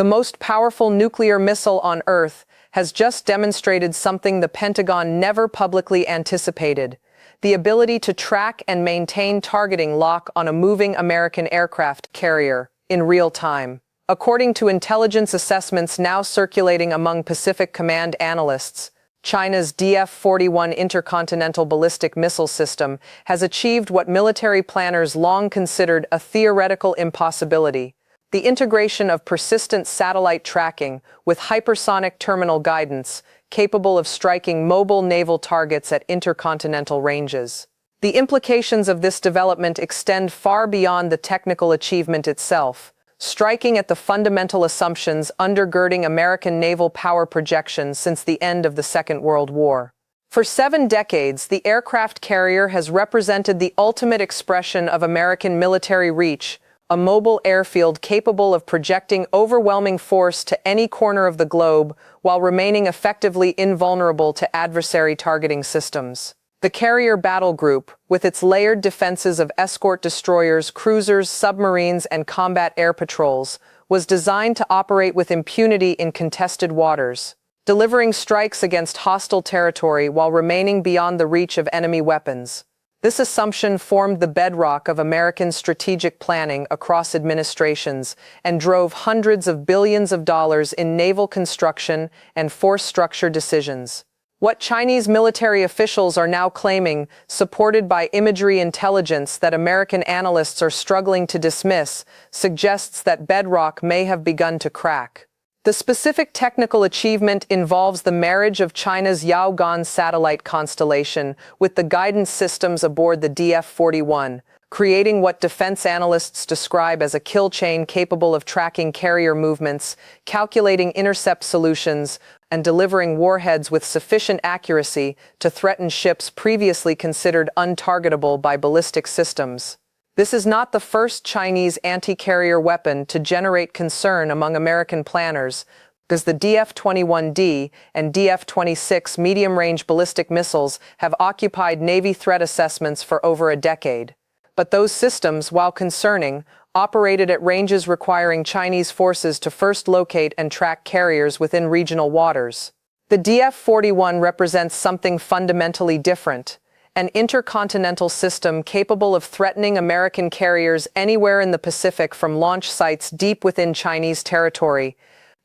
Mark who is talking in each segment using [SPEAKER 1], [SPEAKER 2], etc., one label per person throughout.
[SPEAKER 1] the most powerful nuclear missile on Earth, has just demonstrated something the Pentagon never publicly anticipated: the ability to track and maintain targeting lock on a moving American aircraft carrier in real time. According to intelligence assessments now circulating among Pacific Command analysts, China's DF-41 intercontinental ballistic missile system has achieved what military planners long considered a theoretical impossibility: the integration of persistent satellite tracking with hypersonic terminal guidance, capable of striking mobile naval targets at intercontinental ranges. The implications of this development extend far beyond the technical achievement itself, striking at the fundamental assumptions undergirding American naval power projections since the end of the Second World War. For 7 decades, the aircraft carrier has represented the ultimate expression of American military reach, a mobile airfield capable of projecting overwhelming force to any corner of the globe while remaining effectively invulnerable to adversary targeting systems. The carrier battle group, with its layered defenses of escort destroyers, cruisers, submarines, and combat air patrols, was designed to operate with impunity in contested waters, delivering strikes against hostile territory while remaining beyond the reach of enemy weapons. This assumption formed the bedrock of American strategic planning across administrations and drove hundreds of billions of dollars in naval construction and force structure decisions. What Chinese military officials are now claiming, supported by imagery intelligence that American analysts are struggling to dismiss, suggests that bedrock may have begun to crack. The specific technical achievement involves the marriage of China's Yaogan satellite constellation with the guidance systems aboard the DF-41, creating what defense analysts describe as a kill chain capable of tracking carrier movements, calculating intercept solutions, and delivering warheads with sufficient accuracy to threaten ships previously considered untargetable by ballistic systems. This is not the first Chinese anti-carrier weapon to generate concern among American planners, because the DF-21D and DF-26 medium-range ballistic missiles have occupied Navy threat assessments for over a decade. But those systems, while concerning, operated at ranges requiring Chinese forces to first locate and track carriers within regional waters. The DF-41 represents something fundamentally different: an intercontinental system capable of threatening American carriers anywhere in the Pacific from launch sites deep within Chinese territory,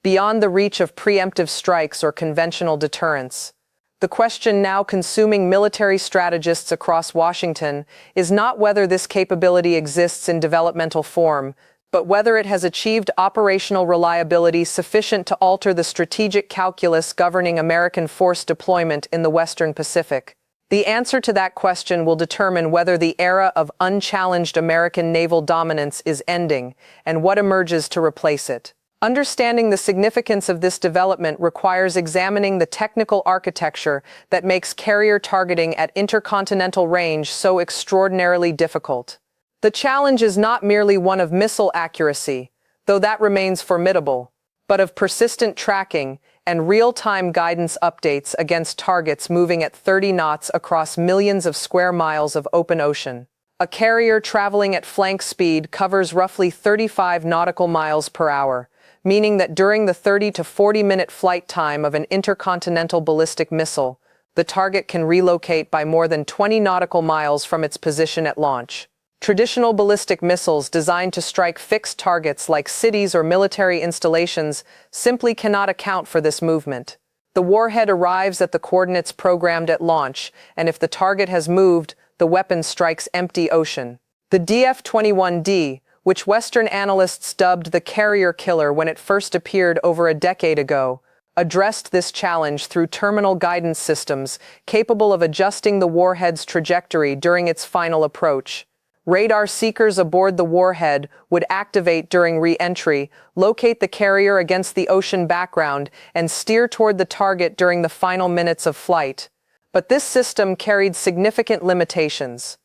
[SPEAKER 1] beyond the reach of preemptive strikes or conventional deterrence. The question now consuming military strategists across Washington is not whether this capability exists in developmental form, but whether it has achieved operational reliability sufficient to alter the strategic calculus governing American force deployment in the Western Pacific. The answer to that question will determine whether the era of unchallenged American naval dominance is ending and what emerges to replace it. Understanding the significance of this development requires examining the technical architecture that makes carrier targeting at intercontinental range so extraordinarily difficult. The challenge is not merely one of missile accuracy, though that remains formidable, but of persistent tracking and real-time guidance updates against targets moving at 30 knots across millions of square miles of open ocean. A carrier traveling at flank speed covers roughly 35 nautical miles per hour, meaning that during the 30 to 40-minute flight time of an intercontinental ballistic missile, the target can relocate by more than 20 nautical miles from its position at launch. Traditional ballistic missiles designed to strike fixed targets like cities or military installations simply cannot account for this movement. The warhead arrives at the coordinates programmed at launch, and if the target has moved, the weapon strikes empty ocean. The DF-21D, which Western analysts dubbed the carrier killer when it first appeared over a decade ago, addressed this challenge through terminal guidance systems capable of adjusting the warhead's trajectory during its final approach. Radar seekers aboard the warhead would activate during re-entry, locate the carrier against the ocean background, and steer toward the target during the final minutes of flight. But this system carried significant limitations.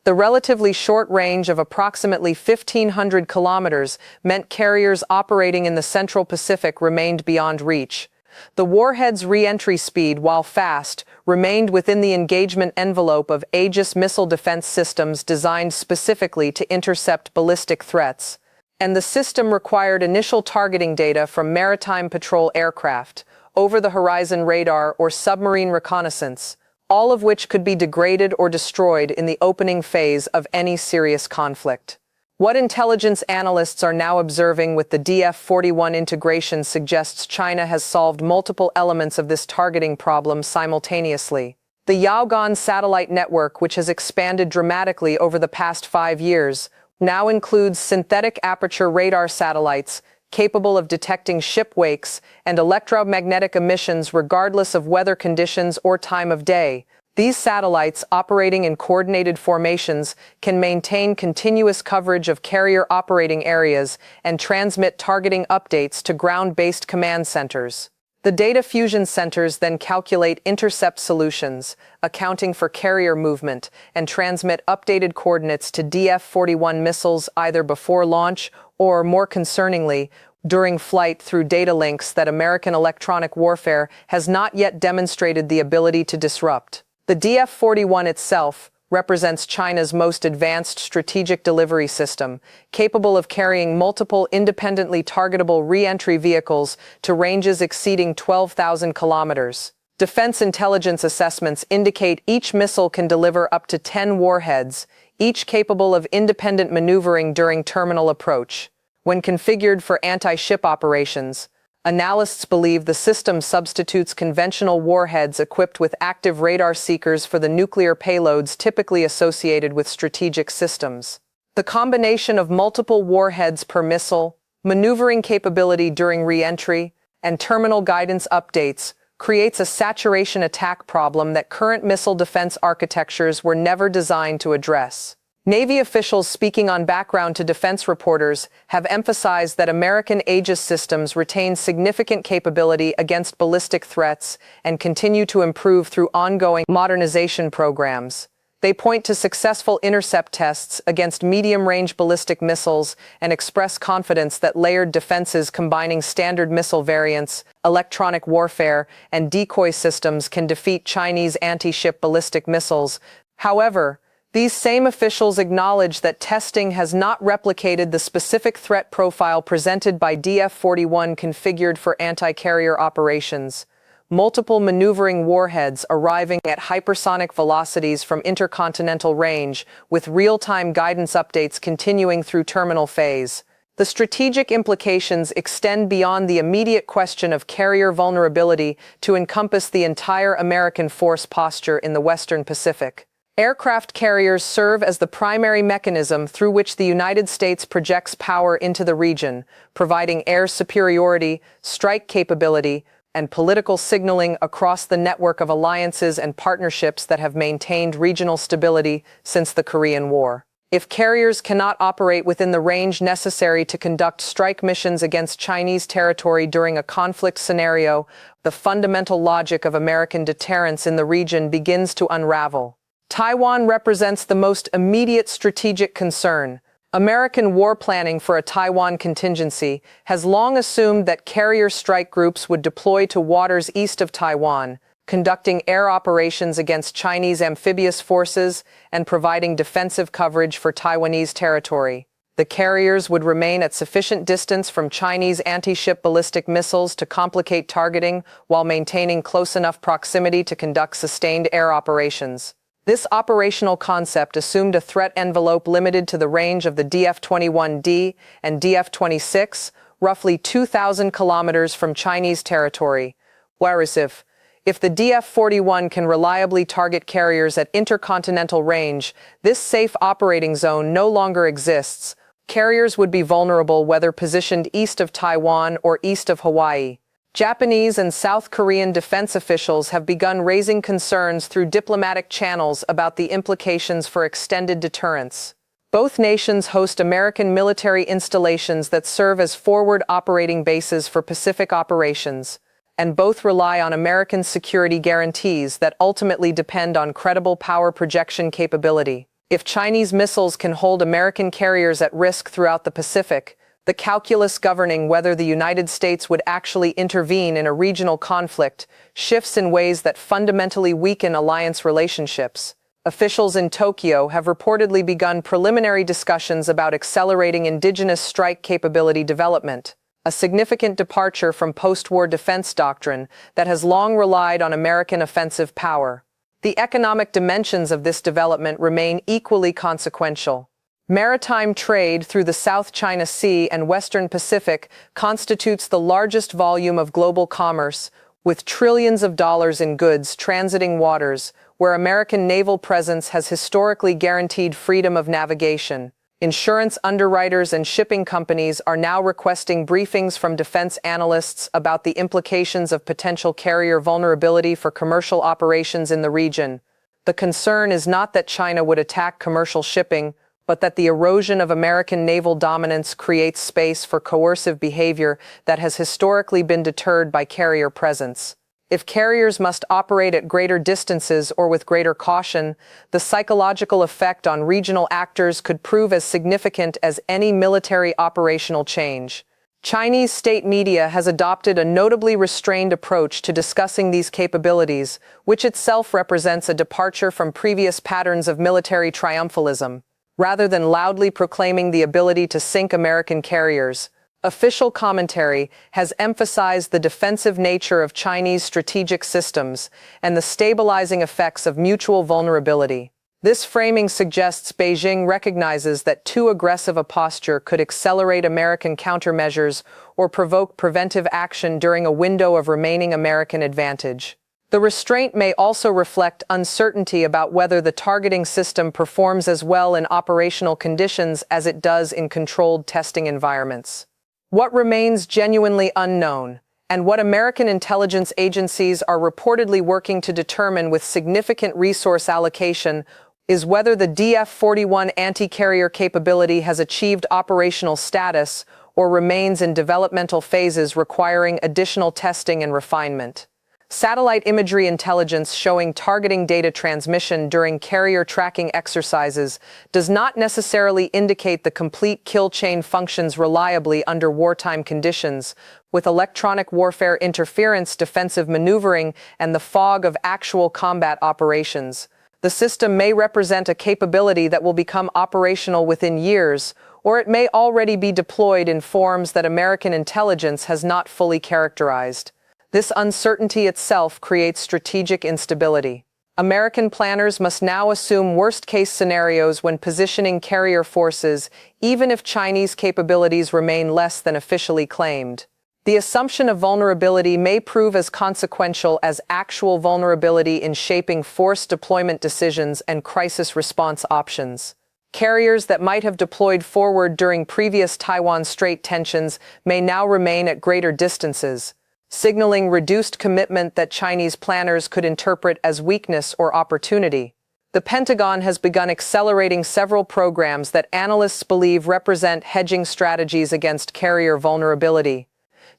[SPEAKER 1] The relatively short range of approximately 1,500 kilometers meant carriers operating in the Central Pacific remained beyond reach. The warhead's re-entry speed, while fast, remained within the engagement envelope of Aegis missile defense systems designed specifically to intercept ballistic threats. and the system required initial targeting data from maritime patrol aircraft, over-the-horizon radar, or submarine reconnaissance, all of which could be degraded or destroyed in the opening phase of any serious conflict. What intelligence analysts are now observing with the DF-41 integration suggests China has solved multiple elements of this targeting problem simultaneously. The Yaogan satellite network, which has expanded dramatically over the past 5 years, now includes synthetic aperture radar satellites capable of detecting ship wakes and electromagnetic emissions regardless of weather conditions or time of day. These satellites, operating in coordinated formations, can maintain continuous coverage of carrier operating areas and transmit targeting updates to ground-based command centers. The data fusion centers then calculate intercept solutions, accounting for carrier movement, and transmit updated coordinates to DF-41 missiles either before launch or, more concerningly, during flight through data links that American electronic warfare has not yet demonstrated the ability to disrupt. The DF-41 itself represents China's most advanced strategic delivery system, capable of carrying multiple independently targetable re-entry vehicles to ranges exceeding 12,000 kilometers. Defense intelligence assessments indicate each missile can deliver up to 10 warheads, each capable of independent maneuvering during terminal approach. When configured for anti-ship operations, analysts believe the system substitutes conventional warheads equipped with active radar seekers for the nuclear payloads typically associated with strategic systems. The combination of multiple warheads per missile, maneuvering capability during re-entry, and terminal guidance updates creates a saturation attack problem that current missile defense architectures were never designed to address. Navy officials speaking on background to defense reporters have emphasized that American Aegis systems retain significant capability against ballistic threats and continue to improve through ongoing modernization programs. They point to successful intercept tests against medium-range ballistic missiles and express confidence that layered defenses combining standard missile variants, electronic warfare, and decoy systems can defeat Chinese anti-ship ballistic missiles. However, these same officials acknowledge that testing has not replicated the specific threat profile presented by DF-41 configured for anti-carrier operations. Multiple maneuvering warheads arriving at hypersonic velocities from intercontinental range, with real-time guidance updates continuing through terminal phase. The strategic implications extend beyond the immediate question of carrier vulnerability to encompass the entire American force posture in the Western Pacific. Aircraft carriers serve as the primary mechanism through which the United States projects power into the region, providing air superiority, strike capability, and political signaling across the network of alliances and partnerships that have maintained regional stability since the Korean War. If carriers cannot operate within the range necessary to conduct strike missions against Chinese territory during a conflict scenario, the fundamental logic of American deterrence in the region begins to unravel. Taiwan represents the most immediate strategic concern. American war planning for a Taiwan contingency has long assumed that carrier strike groups would deploy to waters east of Taiwan, conducting air operations against Chinese amphibious forces and providing defensive coverage for Taiwanese territory. The carriers would remain at sufficient distance from Chinese anti-ship ballistic missiles to complicate targeting while maintaining close enough proximity to conduct sustained air operations. This operational concept assumed a threat envelope limited to the range of the DF-21D and DF-26, roughly 2,000 kilometers from Chinese territory, whereas if the DF-41 can reliably target carriers at intercontinental range, this safe operating zone no longer exists. Carriers would be vulnerable whether positioned east of Taiwan or east of Hawaii. Japanese and South Korean defense officials have begun raising concerns through diplomatic channels about the implications for extended deterrence. Both nations host American military installations that serve as forward operating bases for Pacific operations, and both rely on American security guarantees that ultimately depend on credible power projection capability. If Chinese missiles can hold American carriers at risk throughout the Pacific, the calculus governing whether the United States would actually intervene in a regional conflict shifts in ways that fundamentally weaken alliance relationships. Officials in Tokyo have reportedly begun preliminary discussions about accelerating indigenous strike capability development, a significant departure from post-war defense doctrine that has long relied on American offensive power. The economic dimensions of this development remain equally consequential. Maritime trade through the South China Sea and Western Pacific constitutes the largest volume of global commerce, with trillions of dollars in goods transiting waters where American naval presence has historically guaranteed freedom of navigation. Insurance underwriters and shipping companies are now requesting briefings from defense analysts about the implications of potential carrier vulnerability for commercial operations in the region. The concern is not that China would attack commercial shipping, but that the erosion of American naval dominance creates space for coercive behavior that has historically been deterred by carrier presence. If carriers must operate at greater distances or with greater caution, the psychological effect on regional actors could prove as significant as any military operational change. Chinese state media has adopted a notably restrained approach to discussing these capabilities, which itself represents a departure from previous patterns of military triumphalism. Rather than loudly proclaiming the ability to sink American carriers, official commentary has emphasized the defensive nature of Chinese strategic systems and the stabilizing effects of mutual vulnerability. This framing suggests Beijing recognizes that too aggressive a posture could accelerate American countermeasures or provoke preventive action during a window of remaining American advantage. The restraint may also reflect uncertainty about whether the targeting system performs as well in operational conditions as it does in controlled testing environments. What remains genuinely unknown, and what American intelligence agencies are reportedly working to determine with significant resource allocation, is whether the DF-41 anti-carrier capability has achieved operational status or remains in developmental phases requiring additional testing and refinement. Satellite imagery intelligence showing targeting data transmission during carrier tracking exercises does not necessarily indicate the complete kill chain functions reliably under wartime conditions, with electronic warfare interference, defensive maneuvering, and the fog of actual combat operations. The system may represent a capability that will become operational within years, or it may already be deployed in forms that American intelligence has not fully characterized. This uncertainty itself creates strategic instability. American planners must now assume worst-case scenarios when positioning carrier forces, even if Chinese capabilities remain less than officially claimed. The assumption of vulnerability may prove as consequential as actual vulnerability in shaping force deployment decisions and crisis response options. Carriers that might have deployed forward during previous Taiwan Strait tensions may now remain at greater distances, signaling reduced commitment that Chinese planners could interpret as weakness or opportunity. The Pentagon has begun accelerating several programs that analysts believe represent hedging strategies against carrier vulnerability.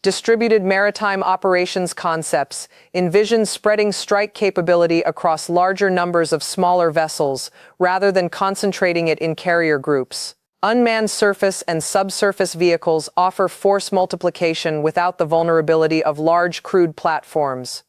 [SPEAKER 1] Distributed maritime operations concepts envision spreading strike capability across larger numbers of smaller vessels rather than concentrating it in carrier groups. Unmanned surface and subsurface vehicles offer force multiplication without the vulnerability of large crewed platforms.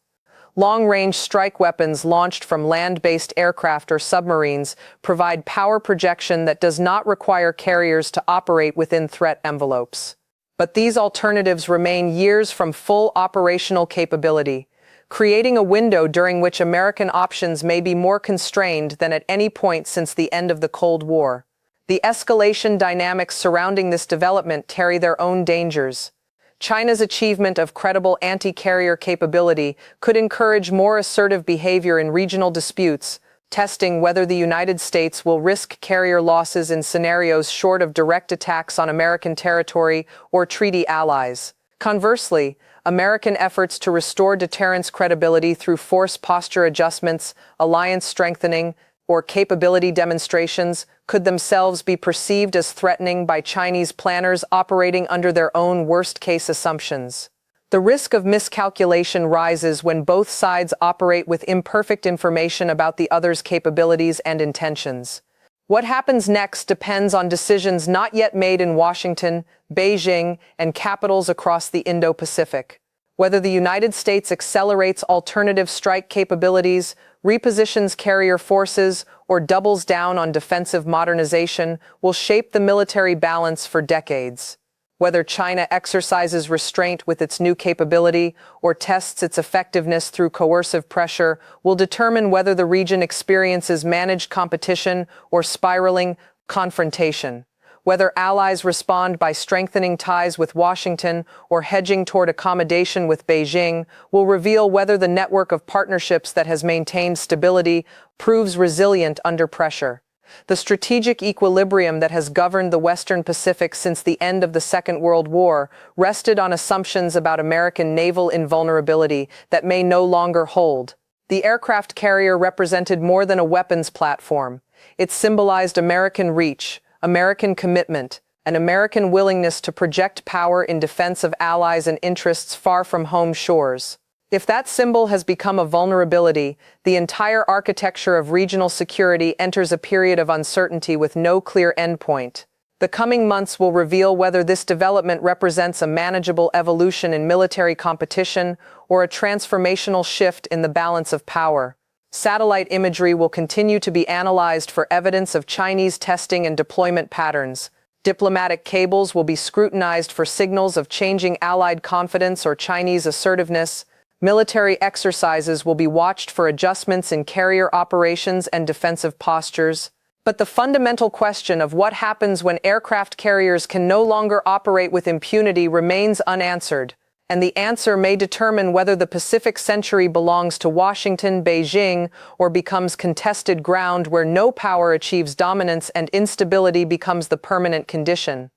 [SPEAKER 1] Long-range strike weapons launched from land-based aircraft or submarines provide power projection that does not require carriers to operate within threat envelopes. But these alternatives remain years from full operational capability, creating a window during which American options may be more constrained than at any point since the end of the Cold War. The escalation dynamics surrounding this development carry their own dangers. China's achievement of credible anti-carrier capability could encourage more assertive behavior in regional disputes, testing whether the United States will risk carrier losses in scenarios short of direct attacks on American territory or treaty allies. Conversely, American efforts to restore deterrence credibility through force posture adjustments, alliance strengthening, or capability demonstrations could themselves be perceived as threatening by Chinese planners operating under their own worst-case assumptions. The risk of miscalculation rises when both sides operate with imperfect information about the other's capabilities and intentions. What happens next depends on decisions not yet made in Washington, Beijing, and capitals across the Indo-Pacific. Whether the United States accelerates alternative strike capabilities, repositions carrier forces, or doubles down on defensive modernization will shape the military balance for decades. Whether China exercises restraint with its new capability or tests its effectiveness through coercive pressure will determine whether the region experiences managed competition or spiraling confrontation. Whether allies respond by strengthening ties with Washington or hedging toward accommodation with Beijing will reveal whether the network of partnerships that has maintained stability proves resilient under pressure. The strategic equilibrium that has governed the Western Pacific since the end of the Second World War rested on assumptions about American naval invulnerability that may no longer hold. The aircraft carrier represented more than a weapons platform. It symbolized American reach, American commitment, and American willingness to project power in defense of allies and interests far from home shores. If that symbol has become a vulnerability, the entire architecture of regional security enters a period of uncertainty with no clear endpoint. The coming months will reveal whether this development represents a manageable evolution in military competition or a transformational shift in the balance of power. Satellite imagery will continue to be analyzed for evidence of Chinese testing and deployment patterns. Diplomatic cables will be scrutinized for signals of changing Allied confidence or Chinese assertiveness. Military exercises will be watched for adjustments in carrier operations and defensive postures. But the fundamental question of what happens when aircraft carriers can no longer operate with impunity remains unanswered, and the answer may determine whether the Pacific Century belongs to Washington, Beijing, or becomes contested ground where no power achieves dominance and instability becomes the permanent condition.